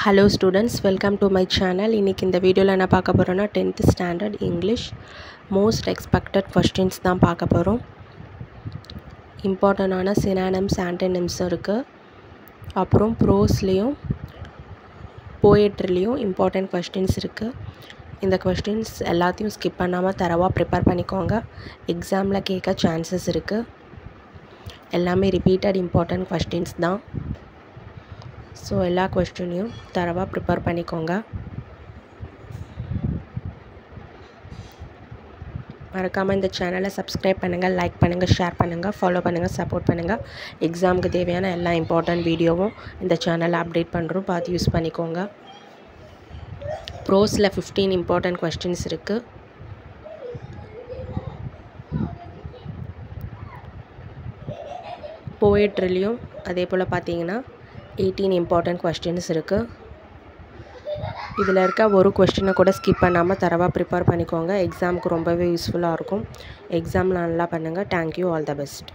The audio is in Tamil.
Hello students, welcome to my channel. இன்னைக்கு இந்த வீடியோல என்ன பார்க்க போறோம்னா 10th standard English most expected questions தான் பார்க்க போறோம். இம்பார்ட்டன்ட்டான synonyms antonyms இருக்கு. அப்புறம் prose-லயும் poetry-லயும் important questions இருக்கு. இந்த questions எல்லாத்தையும் skip பண்ணாம தரவா prepare பண்ணிக்கோங்க. எக்ஸாம்ல கேட்க chances இருக்கு. எல்லாமே repeated important questions தான். ஸோ எல்லா கொஸ்டினையும் தரவாக ப்ரிப்பேர் பண்ணிக்கோங்க. மறக்காமல் இந்த சேனலை சப்ஸ்கிரைப் பண்ணுங்கள், லைக் பண்ணுங்கள், ஷேர் பண்ணுங்கள், ஃபாலோ பண்ணுங்கள், சப்போர்ட் பண்ணுங்கள். எக்ஸாமுக்கு தேவையான எல்லா இம்பார்ட்டன்ட் வீடியோவும் இந்த சேனலில் அப்டேட் பண்ணுறோம், பார்த்து யூஸ் பண்ணிக்கோங்க. ப்ரோஸில் 15 இம்பார்ட்டன்ட் கொஸ்டின்ஸ் இருக்குது. போயட்ரிலையும் அதே போல் பார்த்தீங்கன்னா 18 இம்பார்ட்டன்ட் கொஸ்டின்ஸ் இருக்குது. இதில் இருக்க ஒரு கொஸ்டினை கூட ஸ்கிப் பண்ணாமல் தரவாக ப்ரிப்பேர் பண்ணிக்கோங்க. எக்ஸாமுக்கு ரொம்பவே யூஸ்ஃபுல்லாக இருக்கும். எக்ஸாமில் நல்லா பண்ணுங்கள். Thank you, all the best.